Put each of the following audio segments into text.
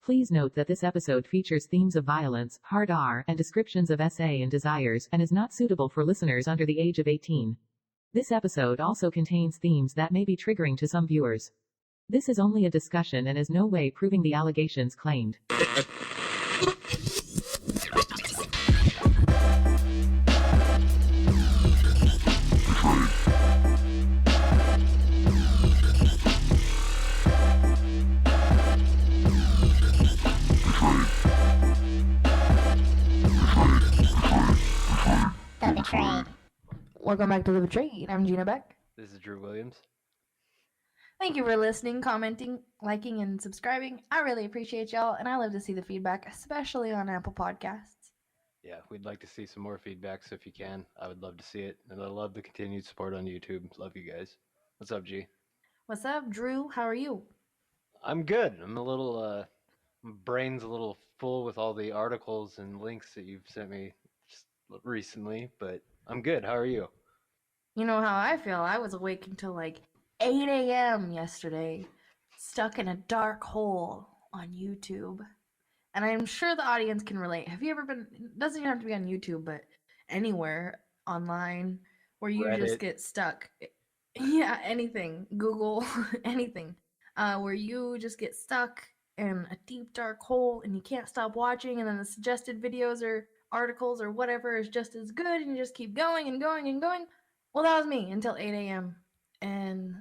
Please note that this episode features themes of violence, hard R, and descriptions of SA and desires, and is not suitable for listeners under the age of 18. This episode also contains themes that may be triggering to some viewers. This is only a discussion and is no way proving the allegations claimed. The Betrayed. Welcome back to The Betrayed. I'm Gina Beck. This is Drew Williams. Thank you for listening, commenting, liking, and subscribing. I really appreciate y'all, and I love to see the feedback, especially on Apple Podcasts. Yeah, we'd like to see some more feedback, so if you can, I would love to see it. And I love the continued support on YouTube. Love you guys. What's up, G? What's up, Drew? How are you? I'm good. I'm a little, my brain's a little full with all the articles and links that you've sent me just recently, but I'm good. How are you? You know how I feel. I was awake until like 8 a.m. yesterday, stuck in a dark hole on YouTube. And I'm sure the audience can relate. Have you ever been, it doesn't even have to be on YouTube, but anywhere online where you just Reddit. get stuck? Yeah, anything. Google, anything. Where you just get stuck in a deep dark hole and you can't stop watching, and then the suggested videos or articles or whatever is just as good, and you just keep going and going and going. Well, that was me until 8 a.m. and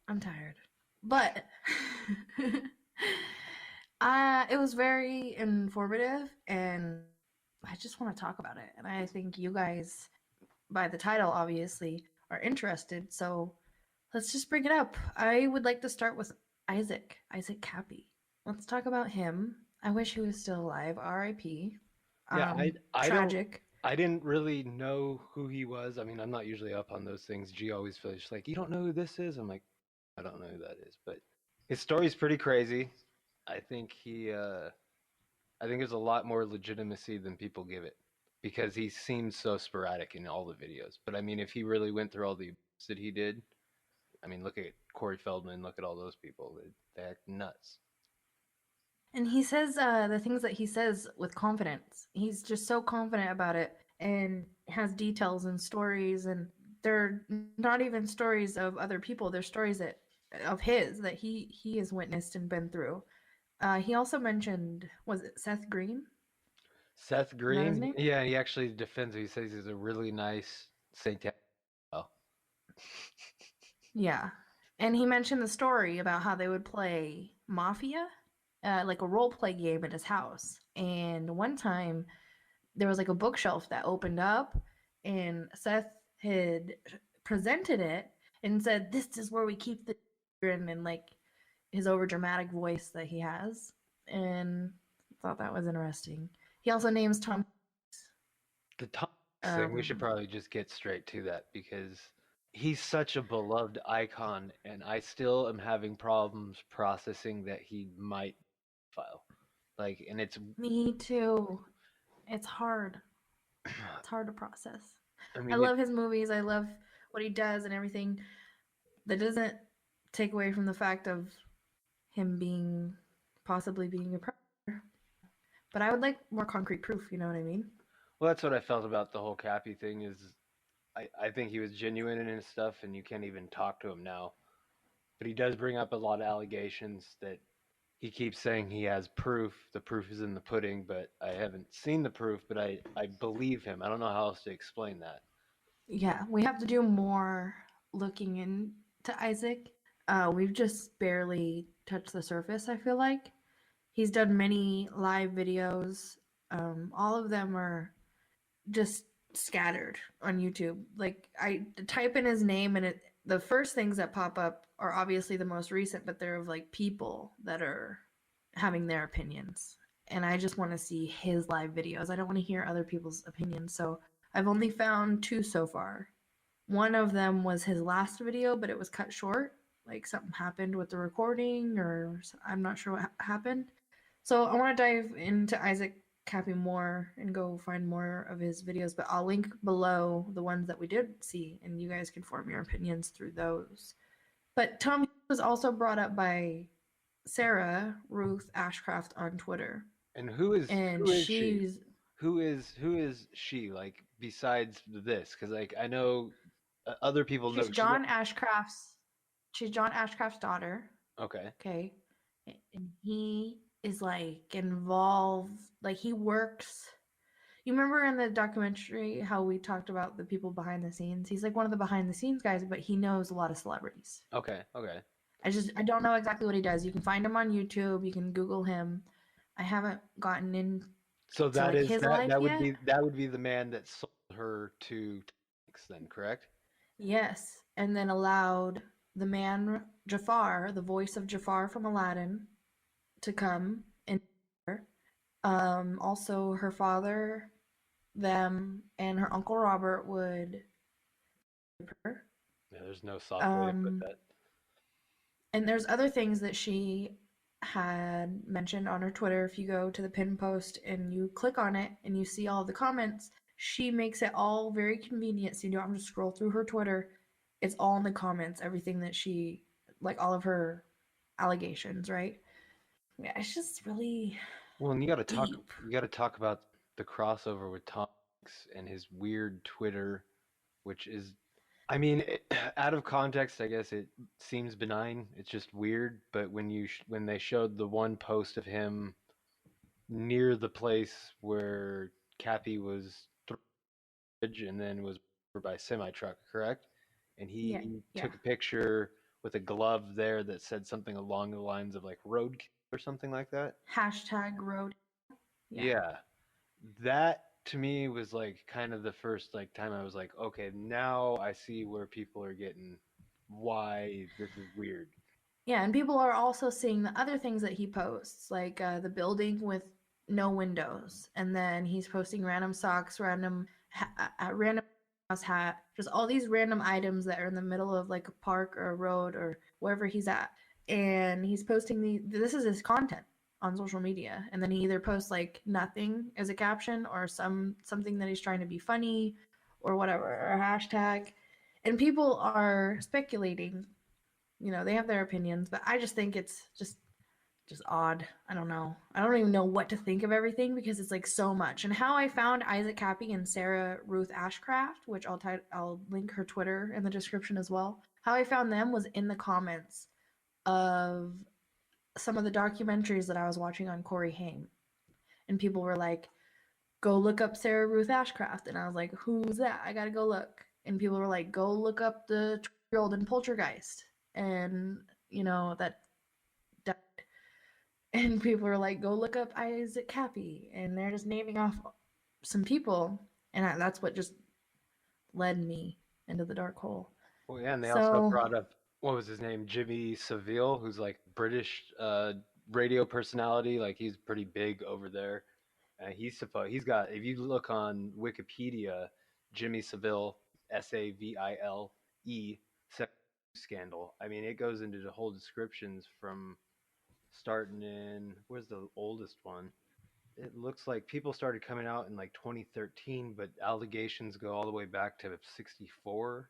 I'm tired. But it was very informative, and I just want to talk about it. And I think you guys, by the title, obviously, are interested. So let's just bring it up. I would like to start with Isaac Cappy. Let's talk about him. I wish he was still alive. R.I.P. Yeah, I tragic. I didn't really know who he was. I mean, I'm not usually up on those things. G always feels like, you don't know who this is? I'm like, I don't know who that is. But his story's pretty crazy. I think there's a lot more legitimacy than people give it, because he seems so sporadic in all the videos. But I mean, if he really went through all the abuse that he did, I mean, look at Corey Feldman, look at all those people. They act nuts. And he says the things that he says with confidence. He's just so confident about it and has details and stories, and they're not even stories of other people. They're stories of his that he has witnessed and been through. He also mentioned, was it Seth Green? Seth Is that his Green, name? yeah, he actually defends it. He says he's a really nice satanic. Yeah. And he mentioned the story about how they would play Mafia, like a role play game at his house. And one time there was like a bookshelf that opened up, and Seth had presented it and said, "This is where we keep the," and like his overdramatic voice that he has. And I thought that was interesting. He also names Tom. The Tom thing, we should probably just get straight to that, because he's such a beloved icon, and I still am having problems processing that he might file. Like, and it's Me too. It's hard. It's hard to process. I I mean, love his movies. I love what he does and everything. That doesn't take away from the fact of him possibly being a predator. But I would like more concrete proof, you know what I mean? well, that's what I felt about the whole Cappy thing. Is I think he was genuine in his stuff, and you can't even talk to him now. But he does bring up a lot of allegations that he keeps saying he has proof. The proof is in the pudding, but I haven't seen the proof, but I believe him. I don't know how else to explain that. Yeah, we have to do more looking into Isaac. We've just barely touched the surface, I feel like. He's done many live videos. All of them are just scattered on YouTube. Like, I type in his name, and the first things that pop up are obviously the most recent, but they're of like people that are having their opinions. And I just want to see his live videos. I don't want to hear other people's opinions. So I've only found 2 so far. One of them was his last video, but it was cut short. Like, something happened with the recording, or I'm not sure what happened. So I want to dive into Isaac Cappy more and go find more of his videos, but I'll link below the ones that we did see, and you guys can form your opinions through those. But Tom was also brought up by Sarah Ruth Ashcraft on Twitter, And and who is she? she's Who is she, like, besides this? Because, like, I know other people know she's she. John Ashcraft's she's John Ashcraft's daughter. Okay. Okay, and he is like involved. Like he works. You remember in the documentary how we talked about the people behind the scenes? He's like one of the behind the scenes guys, but he knows a lot of celebrities. Okay. Okay. I don't know exactly what he does. You can find him on YouTube. You can Google him. I haven't gotten into So like his life yet. that would be the man that sold her to Tanks, then, correct? Yes, and then allowed the man Jafar, the voice of Jafar from Aladdin, to come in. Also, her father, them, and her uncle Robert would rape her. Yeah, there's no soft way to put Um, that. and there's other things that she had mentioned on her Twitter. If you go to the pin post and you click on it and you see all the comments, she makes it all very convenient. So you don't have to scroll through her Twitter. It's all in the comments, everything that she, like all of her allegations, right? Yeah, it's just really Well, and deep. you got to talk about the crossover with Tom Hanks and his weird Twitter, which is, I mean, out of context, I guess it seems benign. It's just weird. But when they showed the one post of him near the place where Cappy was and then was over by a semi truck, correct? And Yeah, he yeah. took a picture with a glove there that said something along the lines of like roadkill or something like that. Hashtag road. Yeah. Yeah, that to me was like kind of the first like time I was like, okay, now I see where people are getting why this is weird. Yeah, and people are also seeing the other things that he posts, like the building with no windows, and then he's posting random socks, random house hat, just all these random items that are in the middle of like a park or a road or wherever he's at, and he's posting This is his content on social media, and then he either posts like nothing as a caption or something that he's trying to be funny or whatever or a hashtag, and people are speculating. They have their opinions, but I just think it's just odd. I don't know. I don't even know what to think of everything because it's like so much. And how I found Isaac Cappy and Sarah Ruth Ashcraft, which I'll link her Twitter in the description as well. How I found them was in the comments of some of the documentaries that I was watching on Corey Haim, and people were like, "Go look up Sarah Ruth Ashcraft," and I was like, "Who's that? I gotta go look." And people were like, "Go look up the 12-year-old in Poltergeist," and that died. And people were like, "Go look up Isaac Cappy," and they're just naming off some people, and that's what just led me into the dark hole. Well, yeah, and they also So, brought up what was his name, Jimmy Savile, who's like British radio personality. Like he's pretty big over there. He's got, if you look on Wikipedia, Jimmy Savile, Savile, sex scandal. I mean, it goes into the whole descriptions from starting in, where's the oldest one? It looks like people started coming out in like 2013, but allegations go all the way back to 64.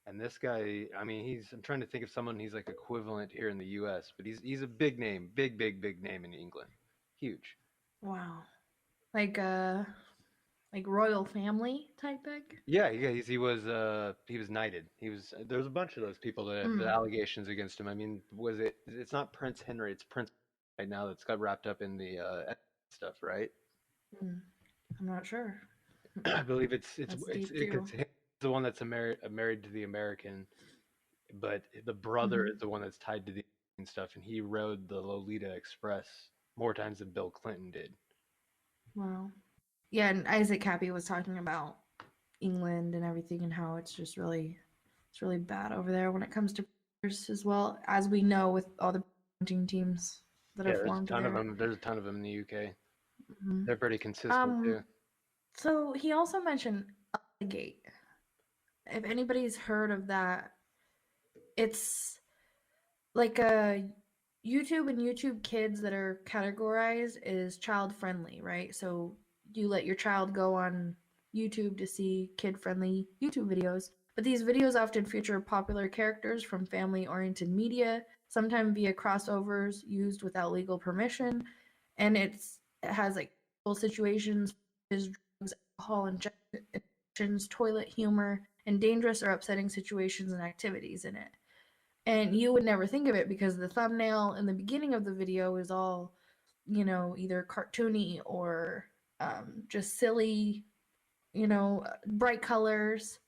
And this guy, I mean, I'm trying to think of someone he's like equivalent here in the U.S., but he's a big name, big name in England, huge. wow, like like royal family type thing. Yeah, yeah, he was knighted. There was a bunch of those people that have the Mm, allegations against him. I mean, was it? It's not Prince Henry, it's Prince right now that's got wrapped up in the stuff, right? mm, I'm not sure. I believe That's deep too. it's the one that's married to the American, but the brother Hmm. is the one that's tied to the stuff, and he rode the Lolita Express more times than Bill Clinton did. Wow. Yeah, and Isaac Cappy was talking about England and everything and how it's really bad over there when it comes to players as well as we know with all the parenting teams that are Yeah, there's a formed ton of there. them. There's a ton of them in the UK. Mhm. They're pretty consistent Um, too. so he also mentioned Gate. If anybody's heard of that, it's like a YouTube and YouTube Kids that are categorized as child friendly, right? So you let your child go on YouTube to see kid friendly YouTube videos. But these videos often feature popular characters from family oriented media sometimes via crossovers used without legal permission, and it has like situations, drugs, alcohol injections, toilet humor, and dangerous or upsetting situations and activities in it. And you would never think of it because the thumbnail in the beginning of the video is all, either cartoony or just silly, bright colors,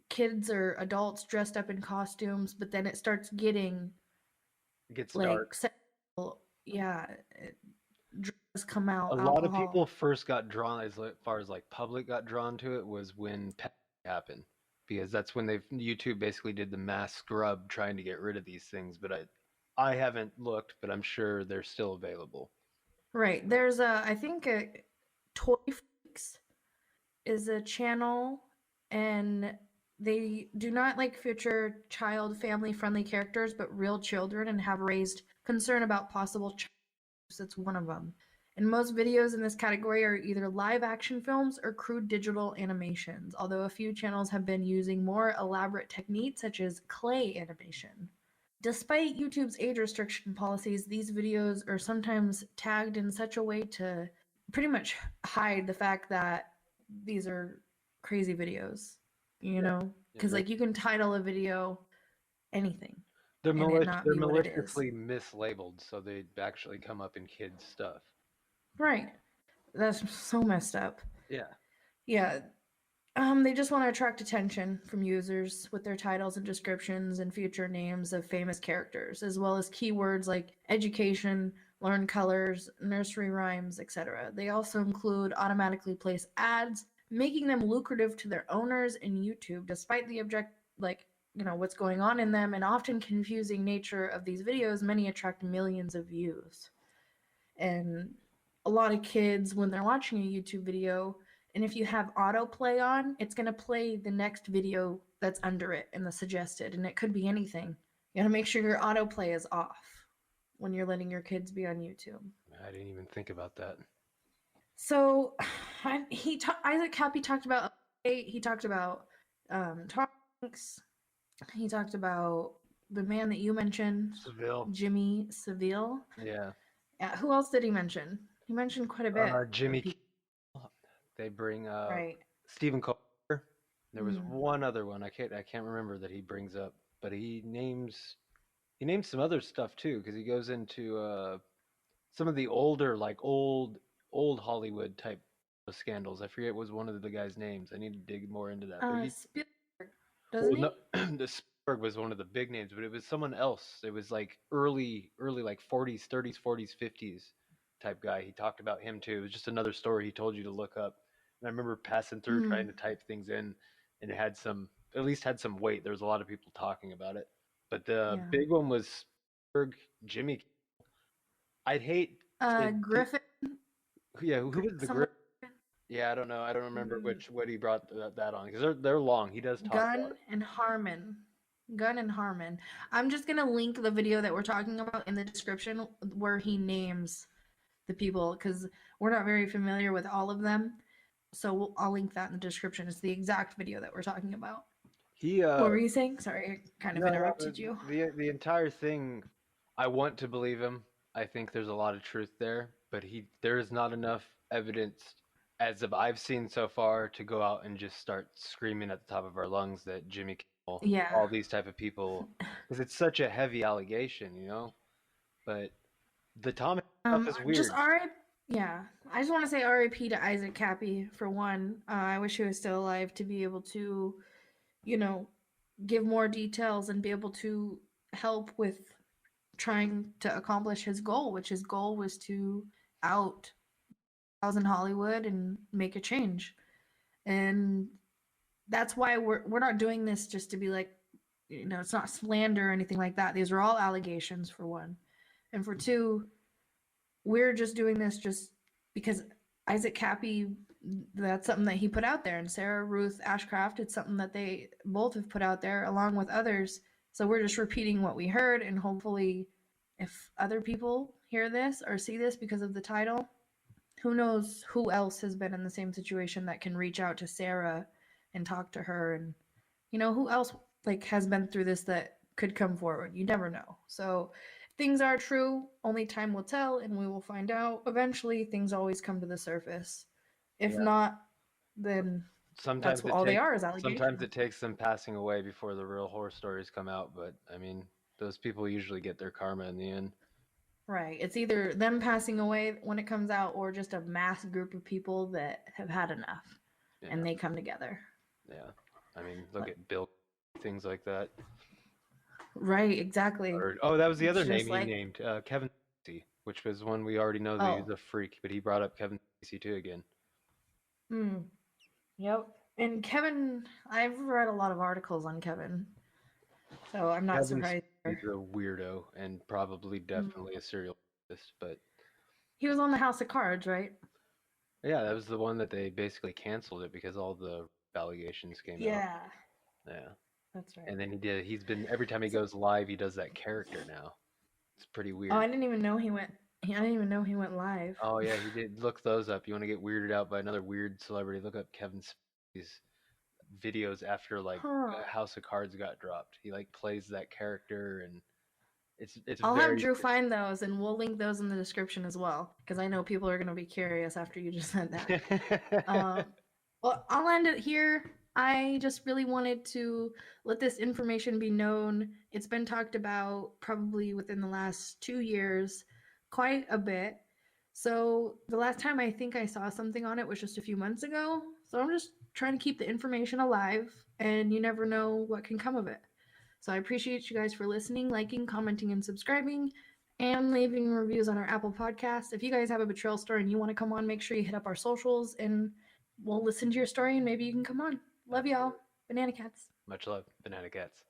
kids or adults dressed up in costumes, but then it starts getting It gets like dark. sexual, yeah, drugs come out, A lot of people alcohol. first got drawn, as far as like public got drawn to it, was when happened, because that's when YouTube basically did the mass scrub trying to get rid of these things. But I haven't looked, but I'm sure they're still available. Right. There's I think a Toy Freaks is a channel, and they do not like feature child family friendly characters, but real children, and have raised concern about possible child abuse. That's one of them. And most videos in this category are either live action films or crude digital animations, although a few channels have been using more elaborate techniques such as clay animation. Despite YouTube's age restriction policies, these videos are sometimes tagged in such a way to pretty much hide the fact that these are crazy videos, Yeah. because like you can title a video anything They're and it not they're be what it is. maliciously mislabeled, so they actually come up in kids' stuff. Right. That's so messed up. Yeah. Yeah. They just want to attract attention from users with their titles and descriptions and future names of famous characters, as well as keywords like education, learn colors, nursery rhymes, etc. They also include automatically placed ads, making them lucrative to their owners and YouTube, despite the what's going on in them and often confusing nature of these videos. Many attract millions of views. And a lot of kids, when they're watching a YouTube video, and if you have autoplay on, it's going to play the next video that's under it in the suggested, and it could be anything. You got to make sure your autoplay is off when you're letting your kids be on YouTube. I didn't even think about that. So, Isaac Happy talked about. He talked about Tonks. He talked about the man that you mentioned, Seville. Jimmy Seville. Yeah. Who else did he mention? He mentioned quite a bit. Jimmy. They bring Right. Stephen Colbert. There was one other one I can't remember that he brings up, but he names some other stuff too, because he goes into some of the older, like old Hollywood type of scandals. I forget what was one of the guy's names. I need to dig more into that. But Spielberg, doesn't he? no, the Spielberg was one of the big names, but it was someone else. It was like early like 40s, 30s, 40s, 50s type guy. He talked about him too. It was just another story he told you to look up. And I remember passing through trying to type things in, and it had at least had some weight. There was a lot of people talking about it. But the big one was Spielberg, Jimmy. I'd hate Griffin. Yeah, who was the Griffin? Yeah, I don't know. I don't remember what he brought that on, because they're long. He does talk about it. Gunn and Harmon. I'm just gonna link the video that we're talking about in the description where he names the people, because we're not very familiar with all of them. So I'll link that in the description. It's the exact video that we're talking about. What were you saying? Sorry, I kind of interrupted you. The entire thing, I want to believe him. I think there's a lot of truth there, but there is not enough evidence, as of I've seen so far, to go out and just start screaming at the top of our lungs that Jimmy Kimmel, all these type of people, because it's such a heavy allegation, But the Tom stuff is weird. I just want to say R.I.P. to Isaac Cappy for one. I wish he was still alive to be able to, give more details and be able to help with trying to accomplish his goal, which his goal was to out in Hollywood and make a change. And that's why we're not doing this just to be like, it's not slander or anything like that. These are all allegations, for one. And for two, we're just doing this just because Isaac Cappy, that's something that he put out there. And Sarah Ruth Ashcraft, it's something that they both have put out there along with others. So we're just repeating what we heard, and hopefully if other people hear this or see this because of the title, who knows who else has been in the same situation that can reach out to Sarah and talk to her, and who else has been through this that could come forward. You never know. So things are true, only time will tell, and we will find out. Eventually, things always come to the surface. If Yeah. not, then Sometimes that's all they are is sometimes allegations. it takes them passing away before the real horror stories come out. But I mean, those people usually get their karma in the end. Right. It's either them passing away when it comes out or just a mass group of people that have had enough Yeah. and they come together. Yeah. I mean, look at Bill, things like that. Right, exactly. That was the It's other just name he like- named, Kevin Spacey, which was one we already know that he's Oh. a freak, but he brought up Kevin Spacey too again. Yep. And Kevin, I've read a lot of articles on Kevin, so I'm not Kevin surprised. Spacey's a weirdo and probably definitely a serial rapist, but He was on the House of Cards, right? yeah, that was the one that they basically canceled it because all the allegations came out. Yeah, Yeah. that's right. And then he's been, every time he goes live, he does that character now. It's pretty weird. Oh, I didn't even know he went. I didn't even know he went live. Oh yeah, he did. Look those up. You want to get weirded out by another weird celebrity? Look up Kevin Spacey's videos after like Huh. House of Cards got dropped. He like plays that character, and it's I'll very. have Drew find those, and we'll link those in the description as well, because I know people are going to be curious after you just said that. Well, I'll end it here. I just really wanted to let this information be known. It's been talked about probably within the last 2 years quite a bit. So the last time I think I saw something on it was just a few months ago. So I'm just trying to keep the information alive, and you never know what can come of it. So I appreciate you guys for listening, liking, commenting, and subscribing, and leaving reviews on our Apple podcast. If you guys have a betrayal story and you want to come on, make sure you hit up our socials and we'll listen to your story and maybe you can come on. Love y'all. Banana Cats. Much love, Banana Cats.